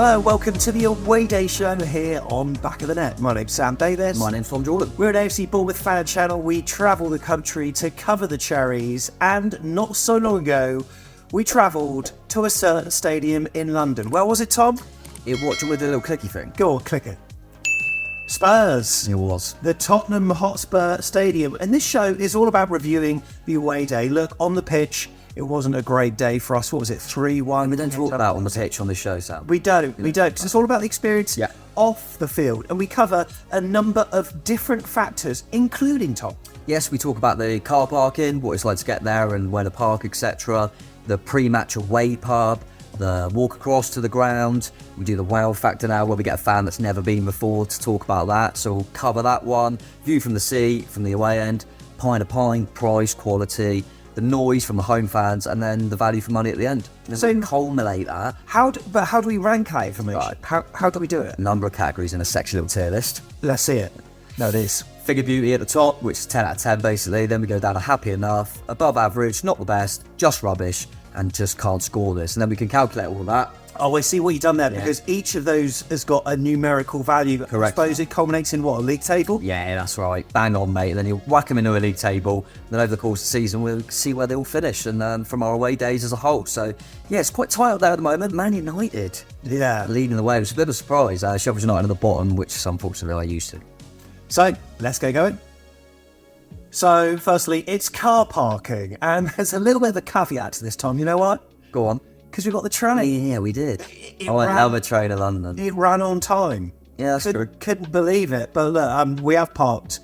Hello, welcome to the Away Day Show here on Back of the Net. My name's Sam Davis. My name's Tom Jordan. We're an AFC Bournemouth fan channel. We travel the country to cover the Cherries, and not so long ago, we travelled to a certain stadium in London. Where was it, Tom? It watching with the little clicky thing. Go on, click it. Spurs. It was. The Tottenham Hotspur Stadium. And this show is all about reviewing the away day. Look, on the pitch, it wasn't a great day for us. What was it, 3-1? We don't talk about on the pitch on this show, Sam. We don't, because it's all about the experience Yeah. off the field. And we cover a number of different factors, including, Tom. Yes, we talk about the car parking, what it's like to get there and where to park, etc. The pre-match away pub, the walk across to the ground. We do the wow factor now, where we get a fan that's never been before to talk about that. So we'll cover that one. View from the seat, from the away end, pint to pint, price, quality, the noise from the home fans, and then the value for money at the end. And So- we culminate that. How do we rank our information? Right. How do we do it? A number of categories in a sexy little tier list. Let's see it. No, it is. Figure beauty at the top, which is 10 out of 10 basically. Then we go down to happy enough, above average, not the best, just rubbish, and just can't score this. And then we can calculate all of that. Oh, I see what you've done there, Yeah. because each of those has got a numerical value. Correct. I suppose it culminates in what, a league table? Yeah, that's right. Bang on, mate. And then you whack them into a league table. Then over the course of the season, we'll see where they all finish, and from our away days as a whole. So, yeah, it's quite tight up there at the moment. Man United Yeah. leading the way. It was a bit of a surprise. Sheffield United at the bottom, which unfortunately I used to. So, let's get going. So, firstly, it's car parking. And there's a little bit of a caveat to this, Tom. You know what? Go on. Because we've got the train. Yeah, we did. It I went ran- over train to London. It ran on time. Yeah, that's true. Couldn't believe it. But look, we have parked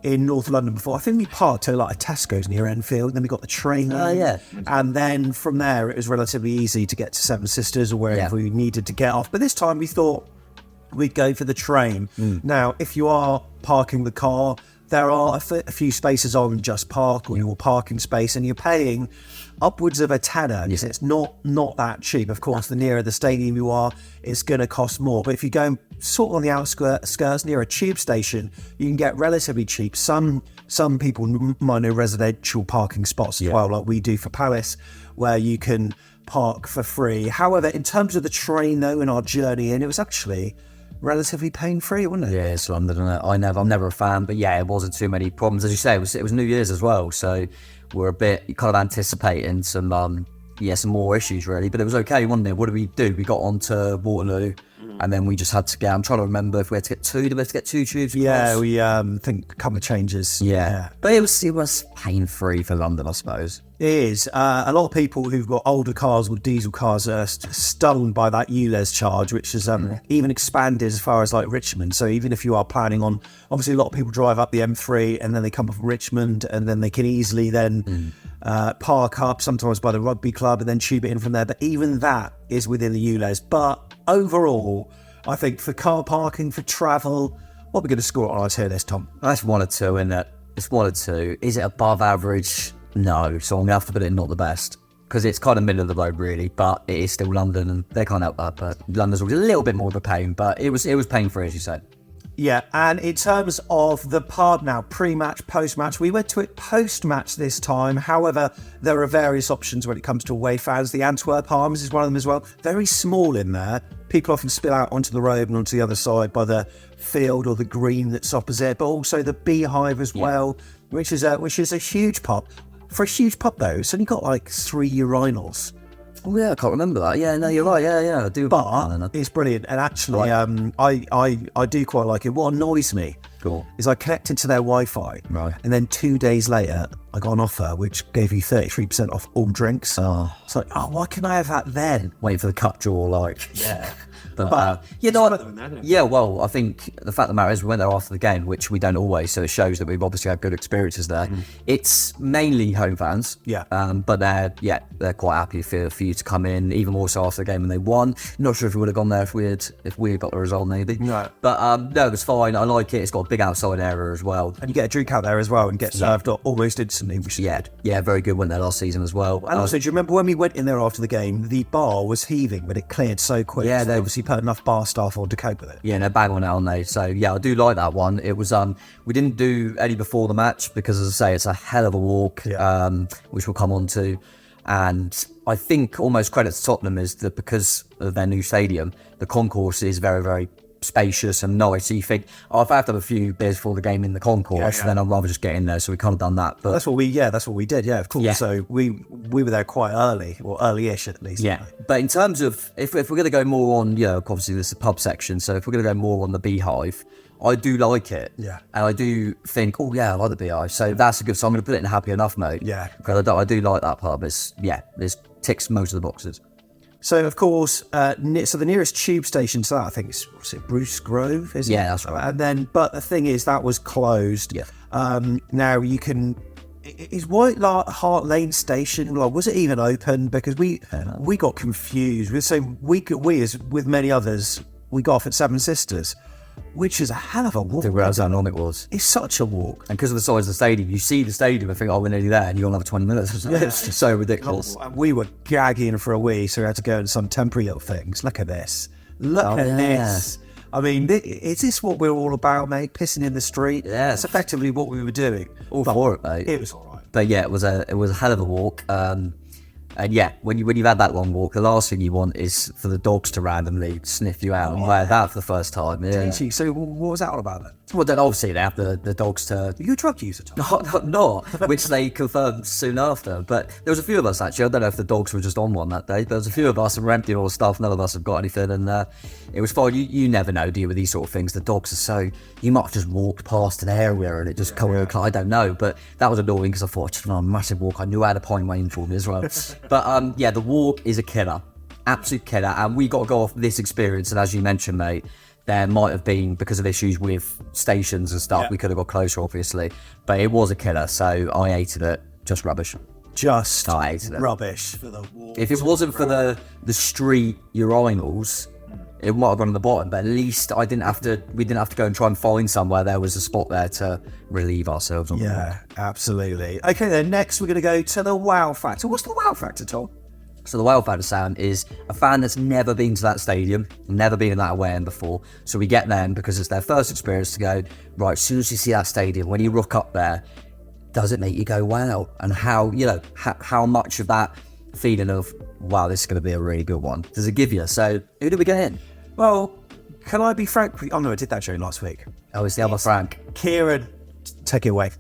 in North London before. I think we parked at like a Tesco's near Enfield. Then we got the train. Oh, yeah. And then from there, it was relatively easy to get to Seven Sisters or wherever we needed to get off. But this time we thought we'd go for the train. Now, if you are parking the car, there are a few spaces on Just Park or your parking space, and you're paying upwards of £10. Yes. It's not that cheap. Of course, the nearer the stadium you are, it's going to cost more. But if you go sort of on the outskirts near a tube station, you can get relatively cheap. Some people might know residential parking spots as well, like we do for Palace, where you can park for free. However, in terms of the train, though, in our journey in, it was actually relatively pain-free, wasn't it? Yeah, it's London. I'm never a fan, but yeah, it wasn't too many problems. As you say, it was New Year's as well, so we're a bit kind of anticipating some more issues really. But it was okay, wasn't it? What did we do? We got onto Waterloo, and then we just had to get. I'm trying to remember if we had to get two. Did we have to get two tubes? Yeah, across? we think a couple of changes. Yeah, but it was pain-free for London, I suppose. It is. A lot of people who've got older cars or diesel cars are stunned by that ULEZ charge, which is even expanded as far as like Richmond. So even if you are planning on, obviously a lot of people drive up the M3 and then they come off Richmond, and then they can easily then park up sometimes by the rugby club and then tube it in from there. But even that is within the ULEZ. But overall, I think for car parking, for travel, what are we going to score on our tier list, Tom? That's 1 or 2, isn't it? It's 1 or 2. Is it above average? No, so I'm gonna have to put it in not the best, because it's kind of middle of the road really, but it is still London and they can't help that. But London's always a little bit more of a pain, but it was pain free, as you said. Yeah, and in terms of the pub now, pre-match, post-match, we went to it post-match this time. However, there are various options when it comes to away fans. The Antwerp Arms is one of them as well. Very small in there. People often spill out onto the road and onto the other side by the field or the green that's opposite, but also the Beehive as well, which is a huge pub. For a huge pub though, it's only got like 3 urinals. Oh yeah, I can't remember that. Yeah, no, you're right. Yeah, I do. But it's brilliant, and actually, I do quite like it. What annoys me is I connected to their Wi-Fi, Right. and then 2 days later, I got an offer which gave you 33% off all drinks. Oh. It's like, why can I have that then? Waiting for the cup draw, like. Yeah. But you know what? Yeah, well, I think the fact of the matter is we went there after the game, which we don't always, so it shows that we've obviously had good experiences there. It's mainly home fans, but they're quite happy for you to come in, even more so after the game when they won. Not sure if we would have gone there if we had got the result, maybe. No. But no, it was fine. I like it. It's got a big outside area as well. And you get a drink out there as well and get served almost instantly, which is good. Yeah, very good. Went there last season as well. And also, do you remember when we went in there after the game, the bar was heaving, but it cleared so quick. Yeah, so they obviously put enough bar staff on to cope with it. Yeah, no, bang on it, aren't they? So yeah, I do like that one. It was we didn't do any before the match because, as I say, it's a hell of a walk, which we'll come on to. And I think almost credit to Tottenham is that because of their new stadium, the concourse is very, very spacious and nice. So you think, oh, if I have to have a few beers before the game in the concourse, then I'd rather just get in there. So we kind of done that. But that's what we did. Yeah, of course. Yeah. So we were there quite early, or early-ish at least. yeah. But in terms of, if we're going to go more on, obviously this is the pub section. So if we're going to go more on the Beehive, I do like it. Yeah. And I do think, oh yeah, I like the Beehive. So that's a good, so I'm going to put it in happy enough mode. Yeah. Because I do like that pub. It ticks most of the boxes. So of course, so the nearest tube station to that, I think is Bruce Grove, is it? Yeah, that's right. And then, but the thing is, that was closed. Yeah. Now you can. Is White Hart Lane Station? Was it even open? Because we got confused. So we as with many others, we got off at Seven Sisters, which is a hell of a walk. I didn't realise how long it was. It's such a walk. And because of the size of the stadium, you see the stadium and think, oh, we're nearly there, and you're on another 20 minutes. It's just so ridiculous. And we were gagging for a wee, so we had to go in some temporary little things. Look at this. Look at this. I mean, is this what we're all about, mate? Pissing in the street? Yeah. That's effectively what we were doing. All for it, mate. It was all right. But yeah, it was a hell of a walk. And yeah, when you've had that long walk, the last thing you want is for the dogs to randomly sniff you out and wear that for the first time. Yeah. So what was that all about then? Well, then obviously they have the dogs to... Are you a drug user, Tom? Not, which they confirmed soon after. But there was a few of us, actually. I don't know if the dogs were just on one that day, but there was a few of us and we're emptying all the stuff. None of us have got anything. And it was fine. You never know, do you, with these sort of things? The dogs are so... You might have just walked past an area and it just I don't know. But that was annoying because I thought, a massive walk. I knew I had a pint waiting for me as well. But yeah, the walk is a killer. Absolute killer. And we got to go off this experience. And as you mentioned, mate, there might have been, because of issues with stations and stuff, we could have got closer, obviously. But it was a killer, so I hated it. Just rubbish. I hated it. Rubbish for the walk. If it wasn't for the street urinals, it might have gone on the bottom. But at least we didn't have to go and try and find somewhere. There was a spot there to relieve ourselves on. Yeah, absolutely. Okay, then next we're going to go to the wow factor. What's the wow factor, Tom? So the wow factor sound is a fan that's never been to that stadium, never been in that away end before. So we get them because it's their first experience to go, right, as soon as you see that stadium, when you rock up there, does it make you go, wow? And how much of that feeling of, wow, this is going to be a really good one, does it give you? So who do we get in? Well, can I be frank? Oh no, I did that show last week. Oh, it's the other Frank. Kieran, take it away.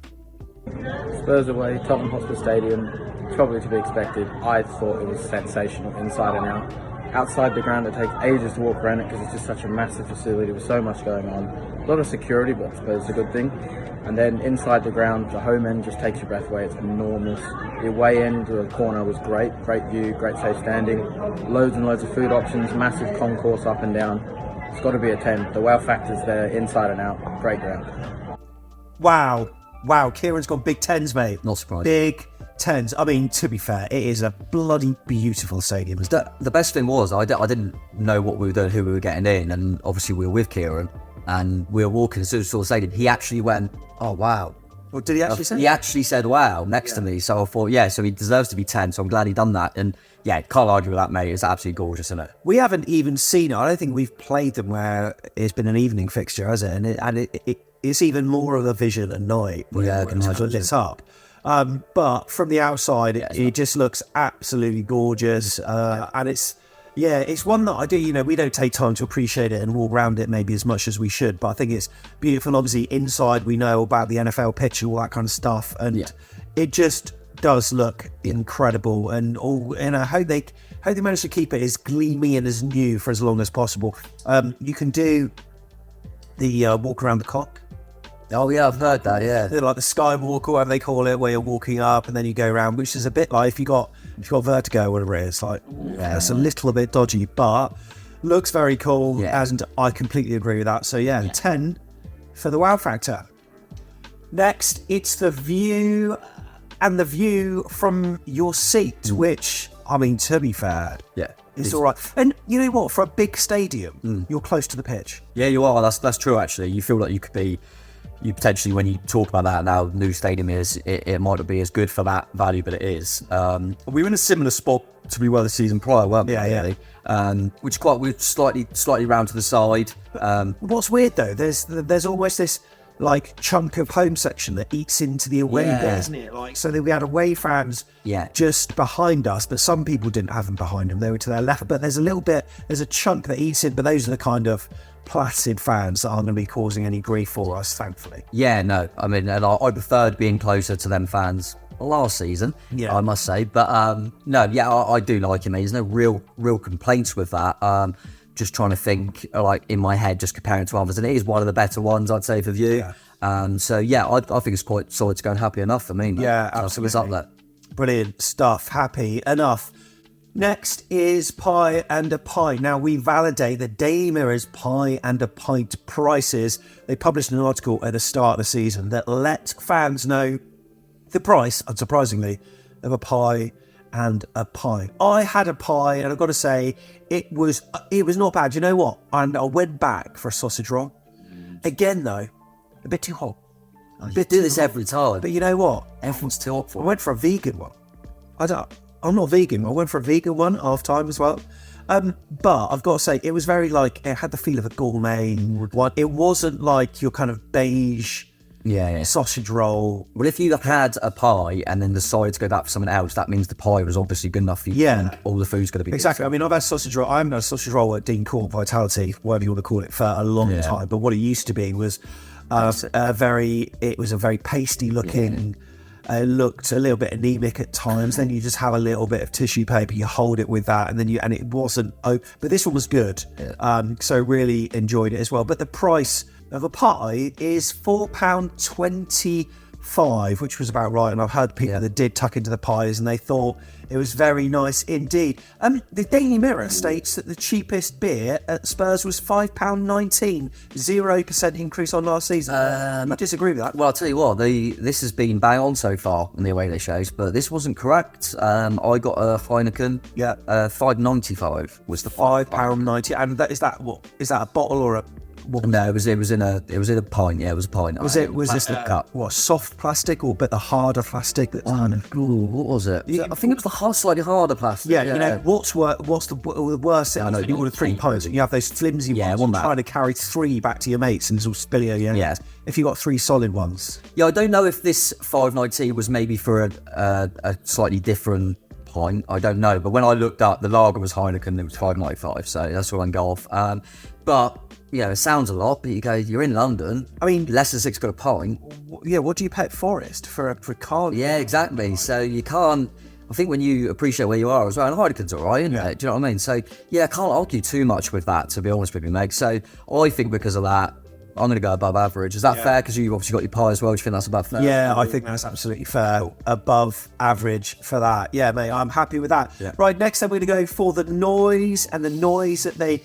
Spurs away, Tottenham Hotspur Stadium. It's probably to be expected. I thought it was sensational inside and out. Outside the ground, it takes ages to walk around it because it's just such a massive facility with so much going on. A lot of security, but I suppose it's a good thing. And then inside the ground, the home end just takes your breath away. It's enormous. The away end, the corner was great. Great view, great safe standing. Loads and loads of food options, massive concourse up and down. It's got to be a 10. The wow factor's there, inside and out. Great ground. Wow, Kieran's gone big tens, mate. Not surprised. Big tens. I mean, to be fair, it is a bloody beautiful stadium. The best thing was, I didn't know what we were doing, who we were getting in, and obviously we were with Kieran, and we were walking as soon as we saw the stadium. He actually went, oh, wow. Well, did he actually say? He actually said, wow, next to me. So I thought, yeah, so he deserves to be 10, so I'm glad he done that. And yeah, can't argue with that, mate. It's absolutely gorgeous, isn't it? We haven't even seen it. I don't think we've played them where it's been an evening fixture, has it? And it's even more of a vision at night. Yeah, I can imagine. Lit up. But from the outside, it just looks absolutely gorgeous. And it's one that I do, we don't take time to appreciate it and walk around it maybe as much as we should. But I think it's beautiful. Obviously, inside, we know about the NFL pitch, all that kind of stuff. And it just does look incredible. And I hope they manage to keep it as gleamy and as new for as long as possible. You can do the walk around the clock. Oh yeah, I've heard that. Yeah, they're like the skywalk or whatever they call it, where you're walking up and then you go around, which is a bit like if you got vertigo or whatever it is. Like it's a little bit dodgy, but looks very cool. Yeah. And I completely agree with that. So 10 for the wow factor. Next, it's the view, and the view from your seat, which, I mean, to be fair, it's all right. And you know what? For a big stadium, you're close to the pitch. Yeah, you are. That's true. Actually, you feel like you could be. You potentially, when you talk about that now, new stadium it might not be as good for that value, but it is. We were in a similar spot to we were the season prior, weren't we? Yeah. We're slightly round to the side. What's weird though, there's almost this like chunk of home section that eats into the away Yeah. bit, isn't it? Like, so that we had away fans Yeah. just behind us, but some people didn't have them behind them. They were to their left, but there's a chunk that eats in, but those are the kind of placid fans that aren't going to be causing any grief for us, thankfully. Yeah, no, I mean, and I preferred being closer to them fans last season, Yeah. I must say. But no, yeah, I do like him. There's no real complaints with that. Just trying to think, like, in my head, just comparing to others, and it is one of the better ones, I'd say, for you. Yeah. So yeah, I think it's quite solid to go and happy enough for me. Yeah, I think it's up there. Brilliant stuff. Happy enough. Next is Pie and a Pint. Now, we validate the Daily Mirror's Pie and a Pint prices. They published an article at the start of the season that let fans know the price, unsurprisingly, of a pie and a pint. I had a pie, and I've got to say, it was not bad. You know what? And I went back for a sausage roll. Again, though, a bit too hot. You do this every time. But you know what? Everyone's too hot I for it. went for a vegan one. I'm not vegan. I went for a vegan one half time as well. But I've got to say, it was very like, it had the feel of a gourmet one. It wasn't like your kind of beige Yeah. sausage roll. Well, if you had a pie and then decided to go back for something else, that means the pie was obviously good enough for you. Yeah. And all the food's going to be good. Exactly. I mean, I've had sausage roll. I haven't had a sausage roll at Dean Court Vitality, whatever you want to call it, for a long time. But what it used to be was a very pasty looking. It looked a little bit anemic at times. Then you just have a little bit of tissue paper. You hold it with that, and it wasn't. But this one was good. So really enjoyed it as well. But the price of a pie is £4.25, which was about right. And I've heard people that did tuck into the pies, and they thought it was very nice indeed. The Daily Mirror states that the cheapest beer at Spurs was £5.19, 0% increase on last season. I disagree with that. Well, I'll tell you what, this has been bang on so far in the away day shows, but this wasn't correct. I got a Heineken. Yeah. £5.95 was the £5.90, and is that a bottle or a? No, it was in a pint. Yeah, it was a pint. Was this the cup? What, soft plastic or a bit the harder plastic? That's What was it? I think it was the slightly harder plastic. Yeah, you know what's the worst? I know, you order 3 pints, and you have those flimsy ones. one that. Trying to carry 3 back to your mates, and it's all spilly. Yeah. If you got 3 solid ones. Yeah, I don't know if this 5.90 was maybe for a slightly different pint. I don't know, but when I looked up, the lager was Heineken. It was 5.95, so that's what I can go off. But yeah, it sounds a lot, but you're in London. I mean, Leicester's got a pint. Yeah, what do you pay at Forest for a Cardiff? Yeah, exactly. So you can't. I think when you appreciate where you are as well, and Heineken's all right, isn't it? Do you know what I mean? So yeah, I can't argue too much with that, to be honest with you, Meg. So I think because of that, I'm going to go above average. Is that fair? Because you've obviously got your pie as well. Do you think that's above fair? Yeah, I think that's absolutely fair. Above average for that. Yeah, mate, I'm happy with that. Yeah. Right, next up we're going to go for the noise, and the noise that they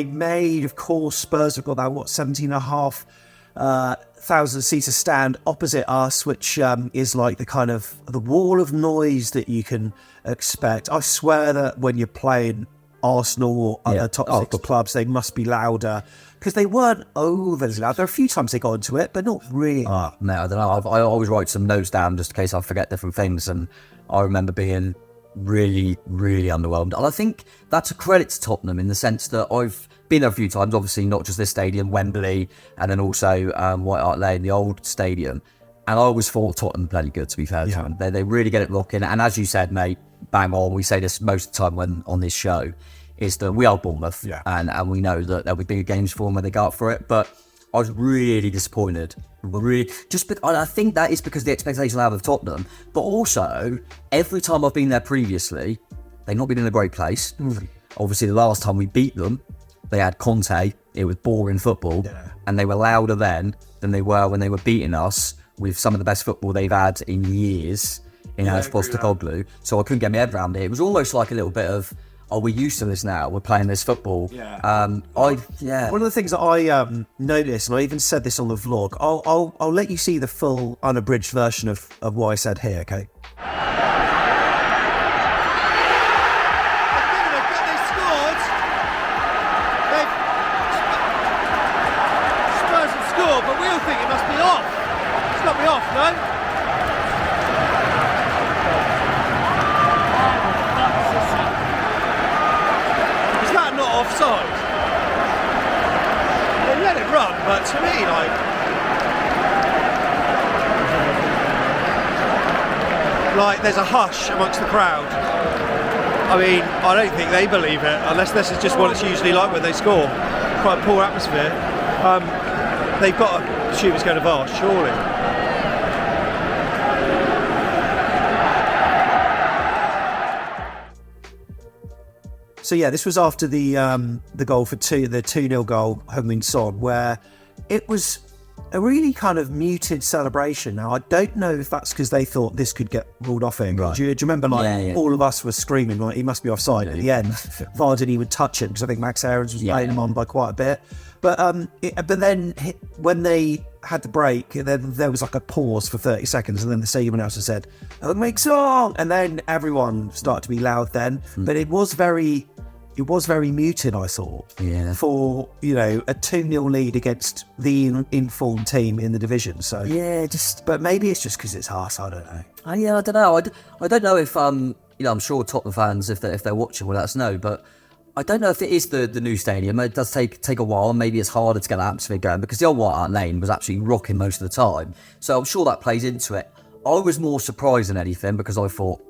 made. Of course, Spurs have got that, 17,500 seater stand opposite us, which is like the kind of the wall of noise that you can expect. I swear that when you're playing Arsenal or other top 6 clubs, they must be louder, because they weren't overly loud. There are a few times they got into it, but not really. No, I don't know. I always write some notes down just in case I forget different things, and I remember being really, really underwhelmed. And I think that's a credit to Tottenham in the sense that I've been there a few times, obviously not just this stadium, Wembley, and then also White Hart Lane, the old stadium. And I always thought Tottenham played good, to be fair to them. They really get it rocking. And as you said, mate, bang on, we say this most of the time when on this show, is that we are Bournemouth, and we know that there'll be bigger games for them when they go up for it. But I was really disappointed. I think that is because the expectation I have of Tottenham, but also every time I've been there previously, they've not been in a great place. Obviously, the last time we beat them, they had Conte. It was boring football, and they were louder then than they were when they were beating us with some of the best football they've had in years in Ange Postecoglou. So I couldn't get my head around it. It was almost like a little bit of, are we used to this now? We're playing this football. One of the things that I noticed, and I even said this on the vlog, I'll let you see the full unabridged version of what I said here, okay? They scored. Spurs have scored, but we all think it must be off. It's got to be off, no? Offside. They let it run, but to me, like there's a hush amongst the crowd. I mean, I don't think they believe it, unless this is just what it's usually like when they score. Quite a poor atmosphere. They've got to assume it's going to VAR, surely. So yeah, this was after the goal for the 2-0 goal, Heung-min Son, where it was a really kind of muted celebration. Now, I don't know if that's because they thought this could get ruled off him. Right. Do you remember, all of us were screaming, like, he must be offside at the end. VAR didn't even touch him because I think Max Aarons was playing him on by quite a bit. But then when they had the break, then there was like a pause for 30 seconds, and then the stadium announcer said, "Make song," and then everyone started to be loud then. But it was very muted, I thought, for, a 2-0 lead against the informed team in the division. So but maybe it's just because it's us. I don't know. I don't know. I don't know if I'm sure Tottenham fans, if they're watching, will let us know. But I don't know if it is the new stadium. It does take a while, and maybe it's harder to get that atmosphere going because the old White Hart Lane was actually rocking most of the time. So I'm sure that plays into it. I was more surprised than anything because I thought,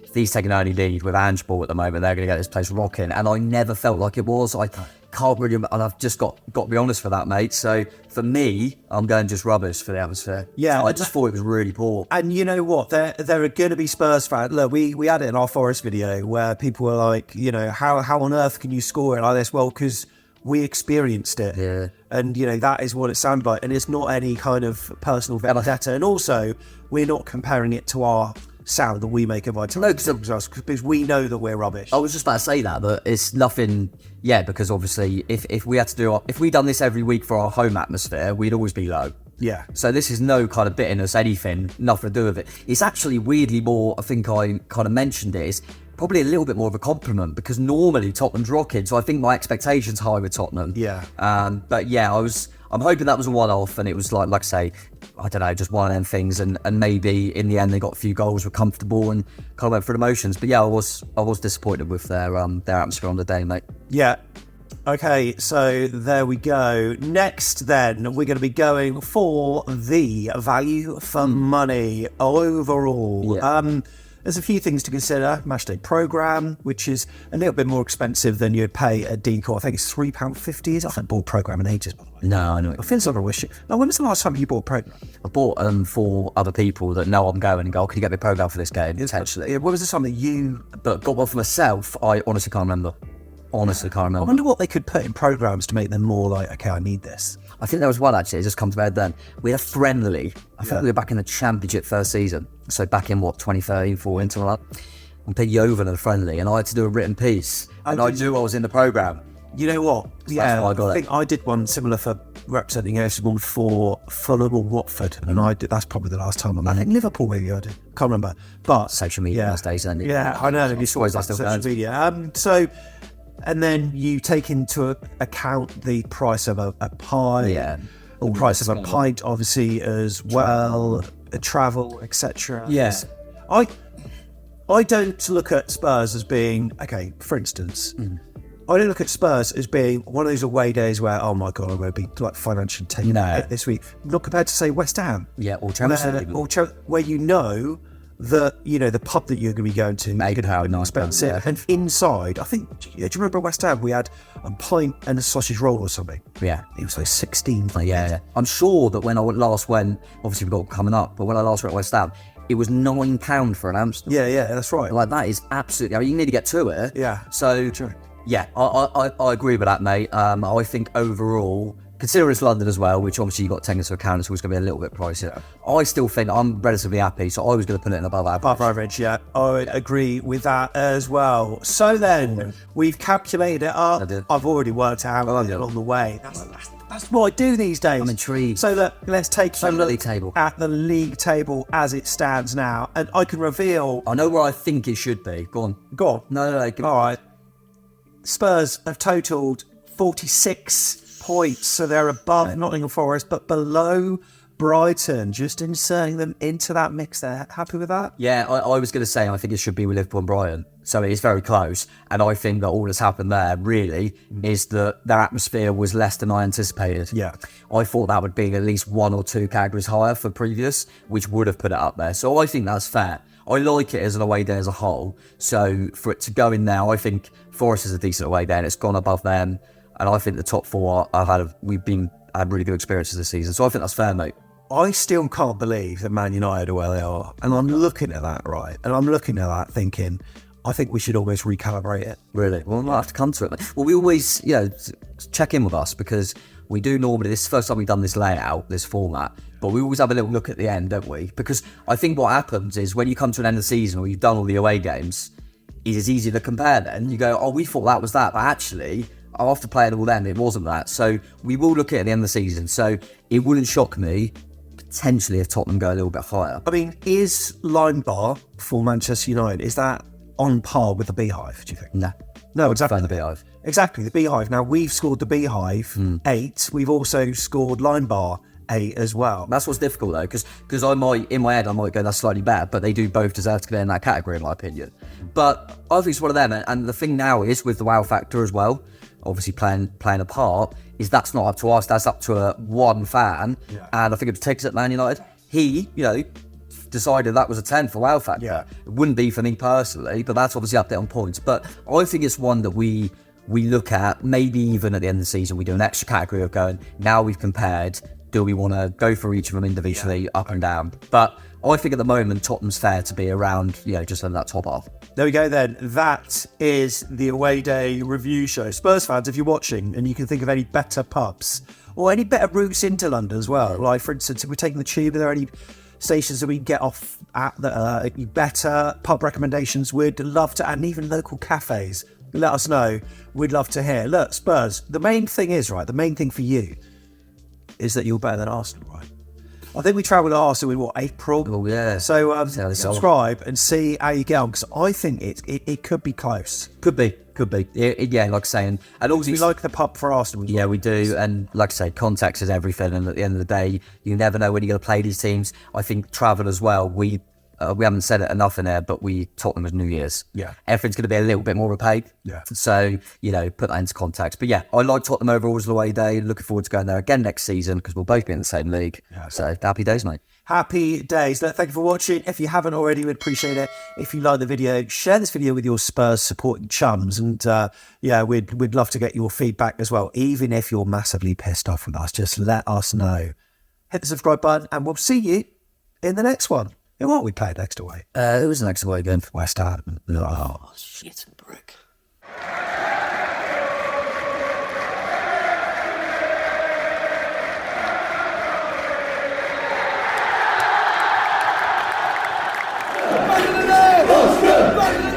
if he's taking only lead with Ange Ball at the moment, they're going to get this place rocking. And I never felt like it was. I can't really, and I've just got to be honest for that, mate. So for me, I'm going just rubbish for the atmosphere. Yeah, I just thought it was really poor. And you know what? There are going to be Spurs fans. Look, we had it in our Forest video where people were like, how on earth can you score it like this? Well, because we experienced it. Yeah. And, that is what it sounded like. And it's not any kind of personal vendetta. And also, we're not comparing it to our sound that we make of our time, because we know that we're rubbish. I was just about to say that, but it's nothing. Yeah, because obviously, if we had to if we done this every week for our home atmosphere, we'd always be low. Yeah. So this is no kind of bitterness, anything, nothing to do with it. It's actually weirdly more. I think I kind of mentioned it. Is probably a little bit more of a compliment because normally Tottenham's rocking, so I think my expectations high with Tottenham. Yeah. But yeah, I'm hoping that was a one-off, and it was like I say, I don't know, just one of them things, and maybe in the end they got a few goals, were comfortable, and kind of went through the motions. But yeah, I was disappointed with their atmosphere on the day, mate. Yeah. Okay, so there we go. Next, then, we're going to be going for the value for money overall. Yeah. There's a few things to consider. Matchday programme, which is a little bit more expensive than you'd pay at Decor. I think it's £3.50. I haven't bought programme in ages, by the way. No, I know. I feel like I wish it. Now, when was the last time you bought programme? I bought for other people that know I'm going and go, can you get me a programme for this game? Potentially. When was the time that you... But got one for myself, I honestly can't remember. I wonder what they could put in programmes to make them more like, okay, I need this. I think there was one actually, it just comes to bed then. We had a friendly. I think we were back in the Championship first season. So back in 2013, 14, something like that. I played Yeovil in a friendly and I had to do a written piece. And I knew I was in the programme. You know what? So that's why I got it. think I did one similar for representing AFCB for Fulham or Watford. And I did, that's probably the last time. I think Liverpool maybe I did. Can't remember. But social media those days, isn't it? Yeah, I know. You always like social media. So... And then you take into account the price of a pie, the price of a pint, obviously, as well, travel, etc. Yes. I don't look at Spurs as being, okay, for instance, I don't look at Spurs as being one of those away days where, oh my God, I'm going to be like financially taken this week. Not compared to, say, West Ham. Yeah, or Chelsea. Where you know that, the pub that you're going to be going to could have nice expensive. Yeah. And inside, I think, do you remember West Ham? We had a pint and a sausage roll or something. Yeah. It was like 16. Yeah. I'm sure that when I last went, obviously we've got coming up, but when I last went to West Ham, it was £9 for an Amstel. Yeah, that's right. Like, that is absolutely, I mean, you need to get to it. Yeah. So, true. Yeah, I agree with that, mate. I think overall, considering it's London as well, which obviously you've got to take into account, it's always going to be a little bit pricey. I still think I'm relatively happy, so I was going to put it in above average. Above average, yeah. I would agree with that as well. So then, we've calculated it up. I've already worked out along the way. That's what I do these days. I'm intrigued. So look, let's take a look table. At the league table as it stands now. And I can reveal... I know where I think it should be. Go on. No. All right. Spurs have totalled 46 points, so they're above Nottingham Forest, but below Brighton. Just inserting them into that mix there. Happy with that? Yeah, I was going to say I think it should be with Liverpool and Brighton. So it is very close, and I think that all that's happened there really is that their atmosphere was less than I anticipated. Yeah, I thought that would be at least 1 or 2 categories higher for previous, which would have put it up there. So I think that's fair. I like it as an away day as a whole. So for it to go in now, I think Forest is a decent away day and it's gone above them. And I think the top four had really good experiences this season. So I think that's fair, mate. I still can't believe that Man United are where they are. And I'm looking at that, right? And I'm looking at that thinking, I think we should almost recalibrate it. Really? Well, we might have to come to it, mate. Well, we always, check in with us because we do normally, this is the first time we've done this layout, this format, but we always have a little look at the end, don't we? Because I think what happens is when you come to an end of the season or you've done all the away games, it is easy to compare then. You go, oh, we thought that was that, but actually, after playing all them, it wasn't that. So we will look at the end of the season. So it wouldn't shock me, potentially, if Tottenham go a little bit higher. I mean, is Line Bar for Manchester United, is that on par with the Beehive, do you think? No, exactly. The Beehive. Exactly, the Beehive. Now, we've scored the Beehive 8. We've also scored Line Bar 8 as well. That's what's difficult, though, because I might, in my head, I might go, that's slightly bad, but they do both deserve to get in that category, in my opinion. But I think it's one of them, and the thing now is, with the wow factor as well, obviously playing a part, is that's not up to us, that's up to one fan, and I think it takes it Man United. He, decided that was a 10 for wow factor. Yeah. It wouldn't be for me personally, but that's obviously up there on points. But I think it's one that we look at, maybe even at the end of the season, we do an extra category of going, now we've compared, do we want to go for each of them individually, up and down? But I think at the moment, Tottenham's fair to be around, just in that top half. There we go then. That is the Away Day review show. Spurs fans, if you're watching and you can think of any better pubs or any better routes into London as well, like for instance, if we're taking the tube, are there any stations that we can get off at that are better pub recommendations? We'd love to, and even local cafes, let us know. We'd love to hear. Look, Spurs, the main thing is, right, the main thing for you is that you're better than Arsenal, right? I think we travelled to Arsenal in, April? Oh, yeah. So subscribe and see how you get on, because I think it could be close. Could be. Yeah, like saying, and also we like the pub for Arsenal. Yeah, we do, and like I say, context is everything. And at the end of the day, you never know when you're going to play these teams. I think travel as well. We haven't said it enough in there, but we Tottenham as New Year's. Yeah, everything's going to be a little bit more repaid. Yeah, so put that into context. But yeah, I like Tottenham overall as the away day. Looking forward to going there again next season because we'll both be in the same league. Yeah, so happy days, mate. Happy days. Look, thank you for watching. If you haven't already, we'd appreciate it. If you like the video, share this video with your Spurs supporting chums. And we'd love to get your feedback as well. Even if you're massively pissed off with us, just let us know. Hit the subscribe button and we'll see you in the next one. Who are we playing next away? Who was the next away game? West Ham. Oh, shit and brick. Back in the day!